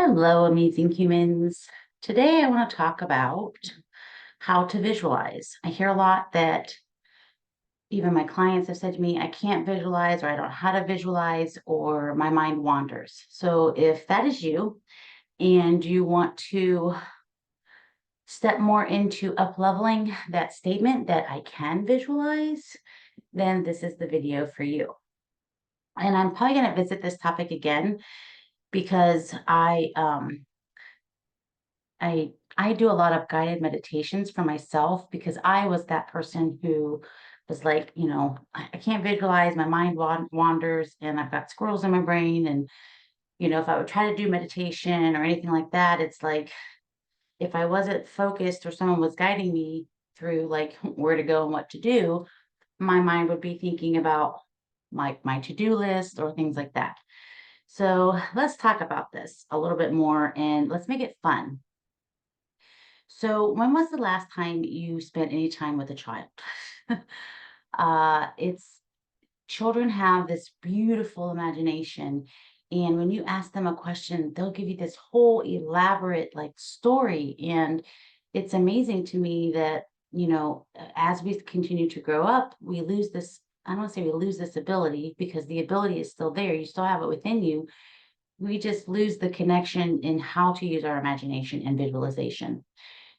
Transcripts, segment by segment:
Hello, amazing humans. Today, I want to talk about how to visualize. I hear a lot that even my clients have said to me, I can't visualize, or I don't know how to visualize, or my mind wanders. So, if that is you and you want to step more into up leveling that statement that I can visualize, then this is the video for you. And I'm probably going to visit this topic again because I do a lot of guided meditations for myself because I was that person who was like, I can't visualize, my mind wanders, and I've got squirrels in my brain. And, if I would try to do meditation or anything like that, it's like if I wasn't focused or someone was guiding me through like where to go and what to do, my mind would be thinking about like my to-do list or things like that. So let's talk about this a little bit more and let's make it fun. So, when was the last time you spent any time with a child? It's children have this beautiful imagination. And when you ask them a question, they'll give you this whole elaborate like story. And it's amazing to me that, as we continue to grow up, we lose this. I don't want to say we lose this ability because the ability is still there. You still have it within you. We just lose the connection in how to use our imagination and visualization.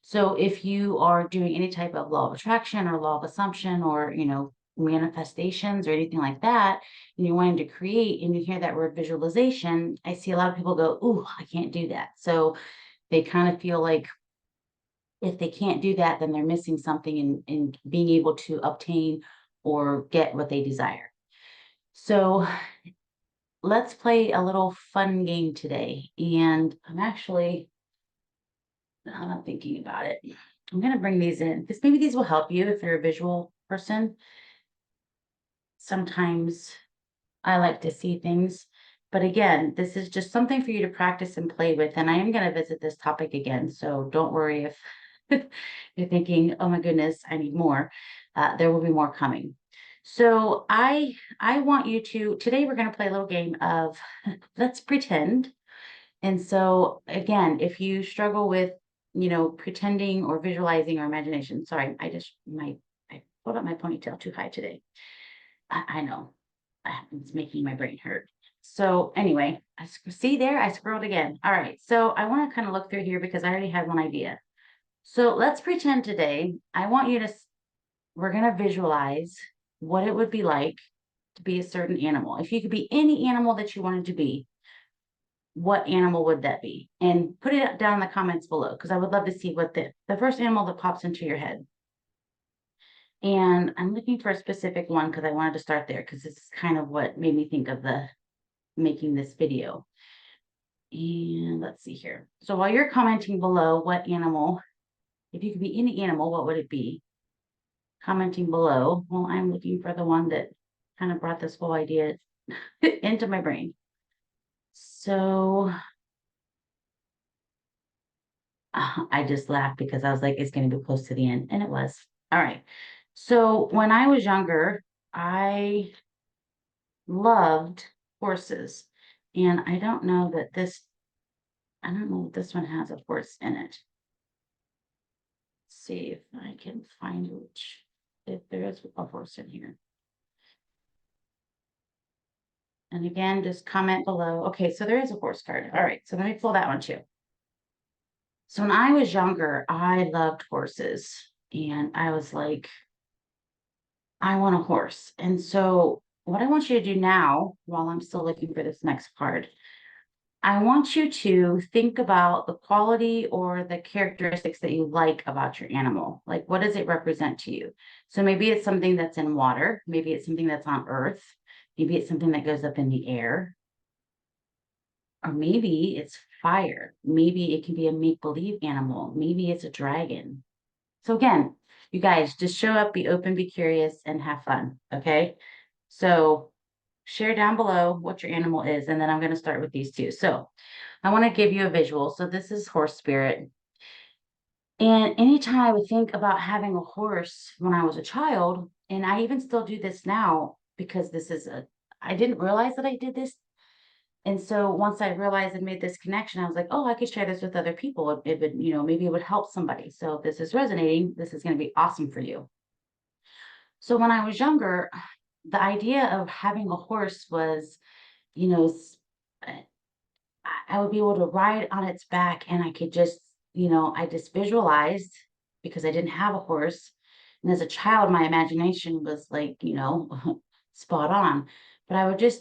So if you are doing any type of law of attraction or law of assumption or, manifestations or anything like that, and you're wanting to create and you hear that word visualization, I see a lot of people go, "Ooh, I can't do that." So they kind of feel like if they can't do that, then they're missing something in being able to obtain or get what they desire. So let's play a little fun game today. And now that I'm thinking about it, I'm going to bring these in because maybe these will help you if you're a visual person. Sometimes I like to see things, but again, this is just something for you to practice and play with. And I am going to visit this topic again. So don't worry if you're thinking, oh my goodness, I need more. There will be more coming. So I want you to, today we're going to play a little game of let's pretend. And so again, if you struggle with, pretending or visualizing or imagination, sorry, I pulled up my ponytail too high today. I know it's making my brain hurt. So anyway, see there, I scrolled again. All right. So I want to kind of look through here because I already had one idea. So let's pretend today, I want you to, we're going to visualize what it would be like to be a certain animal. If you could be any animal that you wanted to be, what animal would that be? And put it down in the comments below because I would love to see what the first animal that pops into your head. And I'm looking for a specific one because I wanted to start there because this is kind of what made me think of the making this video. And let's see here. So while you're commenting below what animal, if you could be any animal, what would it be? Commenting below. Well, I'm looking for the one that kind of brought this whole idea into my brain. So I just laughed because I was like, it's going to be close to the end. And it was. All right. So when I was younger, I loved horses. And I don't know if this one has a horse in it. Let's see if I can find if there is a horse in here. And again, just comment below. Okay, so there is a horse card. All right, so let me pull that one too. So when I was younger, I loved horses. And I was like, I want a horse. And so what I want you to do now, while I'm still looking for this next card, I want you to think about the quality or the characteristics that you like about your animal. Like, what does it represent to you? So maybe it's something that's in water. Maybe it's something that's on earth. Maybe it's something that goes up in the air. Or maybe it's fire. Maybe it can be a make-believe animal. Maybe it's a dragon. So again, you guys just show up, be open, be curious, and have fun. Okay. So share down below what your animal is, and then I'm going to start with these two. So I want to give you a visual. So this is horse spirit. And anytime I would think about having a horse when I was a child, and I even still do this now because I didn't realize that I did this And so once I realized and made this connection, I was like, oh, I could share this with other people. It would, maybe it would help somebody. So if this is resonating, this is going to be awesome for you. So when I was younger, the idea of having a horse was, you know, I would be able to ride on its back and I could just, I just visualized because I didn't have a horse. And as a child, my imagination was like, spot on. But I would just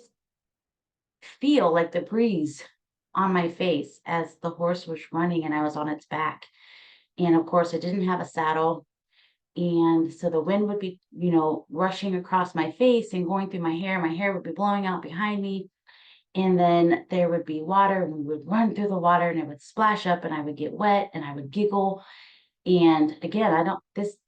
feel like the breeze on my face as the horse was running and I was on its back. And of course, I didn't have a saddle. And so the wind would be, rushing across my face and going through my hair. My hair would be blowing out behind me. And then there would be water, and we would run through the water, and it would splash up, and I would get wet, and I would giggle. And again, I don't.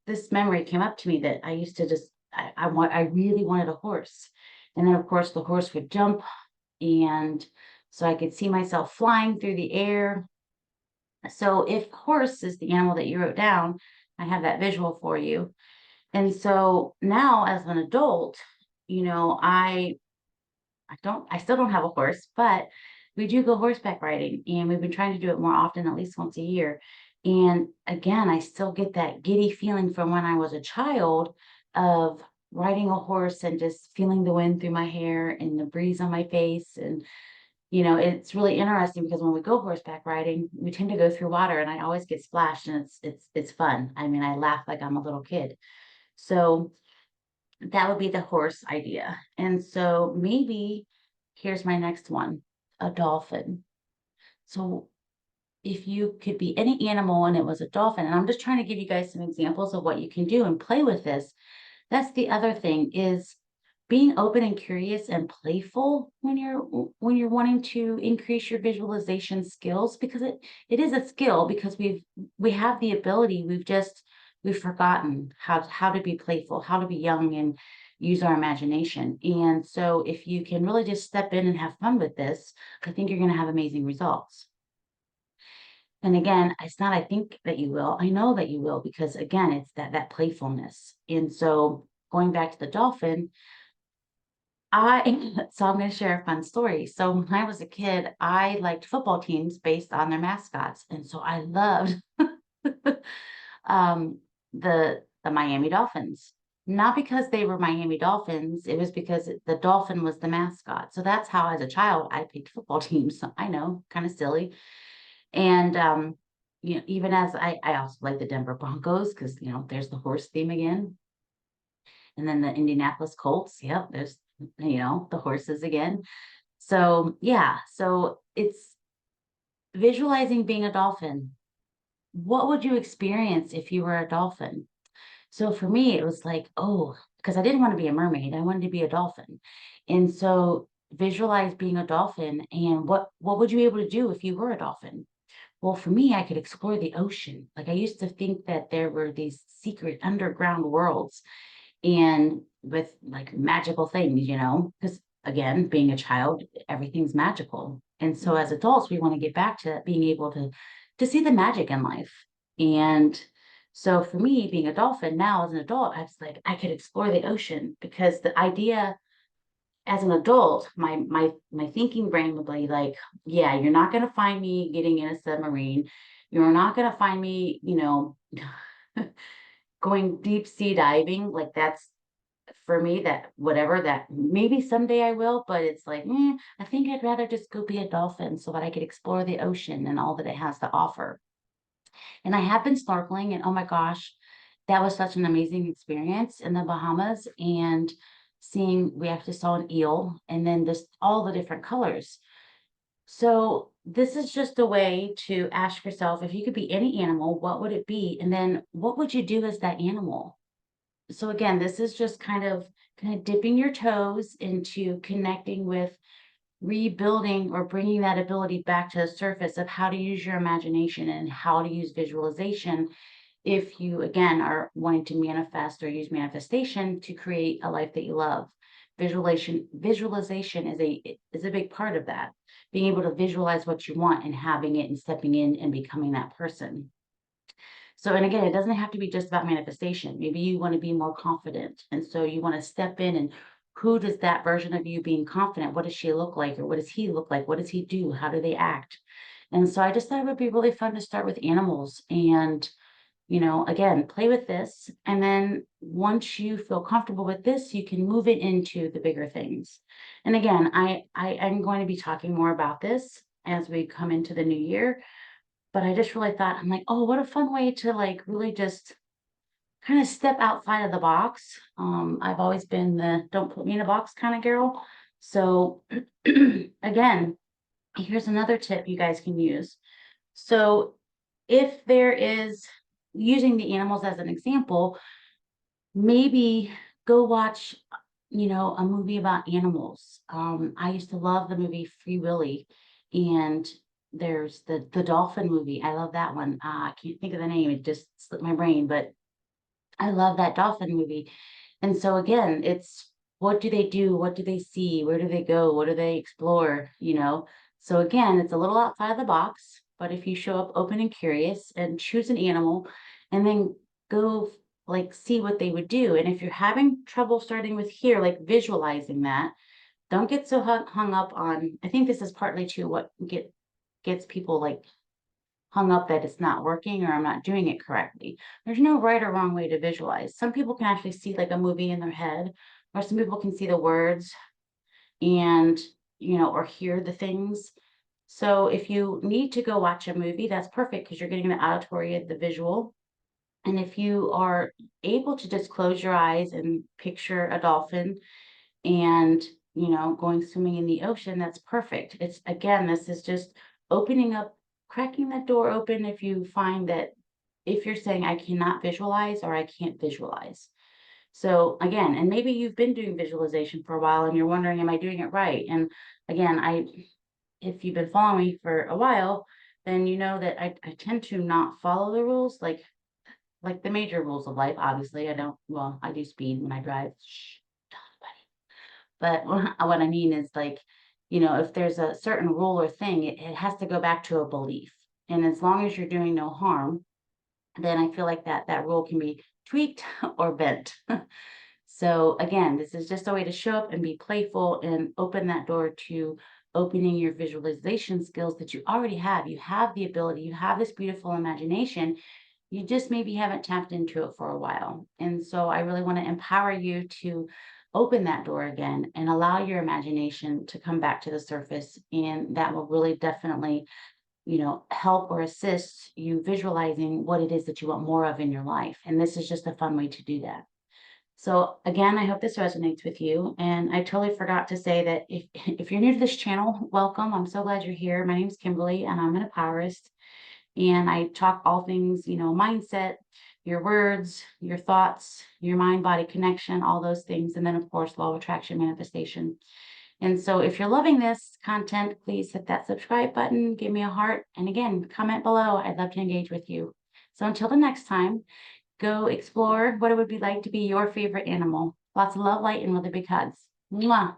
This memory came up to me that I used to just. I really wanted a horse, and then of course the horse would jump, and so I could see myself flying through the air. So if horse is the animal that you wrote down, I have that visual for you. And so now as an adult, you know, I I still don't have a horse, but we do go horseback riding and we've been trying to do it more often, at least once a year. And again, I still get that giddy feeling from when I was a child of riding a horse and just feeling the wind through my hair and the breeze on my face. And, it's really interesting because when we go horseback riding, we tend to go through water and I always get splashed and it's fun. I mean, I laugh like I'm a little kid. So that would be the horse idea. And so maybe here's my next one, a dolphin. So if you could be any animal and it was a dolphin, and I'm just trying to give you guys some examples of what you can do and play with this. That's the other thing is being open and curious and playful when you're wanting to increase your visualization skills because it is a skill because we have the ability we've forgotten how to be playful, how to be young and use our imagination. And so if you can really just step in and have fun with this, I think you're going to have amazing results. And again, it's not I think that you will. I know that you will because again, it's that playfulness. And so going back to the dolphin, so I'm going to share a fun story. So when I was a kid, I liked football teams based on their mascots, and so I loved um, the Miami Dolphins. Not because they were Miami Dolphins, it was because the dolphin was the mascot. So that's how, as a child, I picked football teams. So I know, kind of silly. And even as I also like the Denver Broncos because there's the horse theme again. And then the Indianapolis Colts. Yep, there's the horses again. So yeah, so it's visualizing being a dolphin. What would you experience if you were a dolphin? So for me, it was like, oh, because I didn't want to be a mermaid, I wanted to be a dolphin. And so visualize being a dolphin and what would you be able to do if you were a dolphin? Well, for me, I could explore the ocean. Like I used to think that there were these secret underground worlds and with like magical things, because again, being a child, everything's magical. And so as adults, we want to get back to being able to see the magic in life. And so for me, being a dolphin now as an adult, I was like, I could explore the ocean because the idea as an adult, my thinking brain would be like, yeah, you're not gonna find me getting in a submarine. You're not gonna find me, going deep sea diving. Like that's for me that whatever that maybe someday I will, but it's like, I think I'd rather just go be a dolphin so that I could explore the ocean and all that it has to offer. And I have been snorkeling, and oh my gosh, that was such an amazing experience in the Bahamas. And we actually saw an eel, and then just all the different colors. So this is just a way to ask yourself if you could be any animal, what would it be? And then what would you do as that animal? So again, this is just kind of dipping your toes into connecting with rebuilding or bringing that ability back to the surface of how to use your imagination and how to use visualization if you again are wanting to manifest or use manifestation to create a life that you love. Visualization is a big part of that, being able to visualize what you want and having it and stepping in and becoming that person. So, and again, it doesn't have to be just about manifestation. Maybe you want to be more confident. And so you want to step in and who does that version of you being confident, what does she look like? Or what does he look like? What does he do? How do they act? And so I just thought it would be really fun to start with animals and, again, play with this. And then once you feel comfortable with this, you can move it into the bigger things. And again, I am going to be talking more about this as we come into the new year. But I just really thought, I'm like, oh, what a fun way to like really just kind of step outside of the box. I've always been the don't put me in a box kind of girl. So again, here's another tip you guys can use. So if there is, using the animals as an example, maybe go watch, a movie about animals. I used to love the movie Free Willy, and there's the dolphin movie. I love that one. I can't think of the name; it just slipped my brain, but I love that dolphin movie. And so again, it's what do they do? What do they see? Where do they go? What do they explore? So again, it's a little outside of the box, but if you show up open and curious and choose an animal and then go like see what they would do. And if you're having trouble starting with here, like visualizing that, don't get so hung up on, I think this is partly too what gets people like hung up that it's not working or I'm not doing it correctly. There's no right or wrong way to visualize. Some people can actually see like a movie in their head, or some people can see the words and, or hear the things. So if you need to go watch a movie, that's perfect because you're getting the auditory, the visual. And if you are able to just close your eyes and picture a dolphin and going swimming in the ocean, that's perfect. It's again, this is just opening up, cracking that door open if you find that, if you're saying I cannot visualize or I can't visualize. So again, and maybe you've been doing visualization for a while and you're wondering, am I doing it right? And again, if you've been following me for a while, then you know that I tend to not follow the rules, like the major rules of life. Obviously, I don't, well, I do speed when I drive. Shh, but what I mean is like, if there's a certain rule or thing, it has to go back to a belief. And as long as you're doing no harm, then I feel like that rule can be tweaked or bent. So again, this is just a way to show up and be playful and open that door to opening your visualization skills that you already have. You have the ability, you have this beautiful imagination. You just maybe haven't tapped into it for a while. And so I really want to empower you to open that door again and allow your imagination to come back to the surface. And that will really definitely, help or assist you visualizing what it is that you want more of in your life. And this is just a fun way to do that. So again, I hope this resonates with you. And I totally forgot to say that if you're new to this channel, welcome. I'm so glad you're here. My name is Kimberly and I'm an empowerist. And I talk all things, mindset, your words, your thoughts, your mind body connection, all those things. And then, of course, law of attraction manifestation. And so, if you're loving this content, please hit that subscribe button, give me a heart. And again, comment below. I'd love to engage with you. So, until the next time, go explore what it would be like to be your favorite animal. Lots of love, light, and really big hugs. Mwah.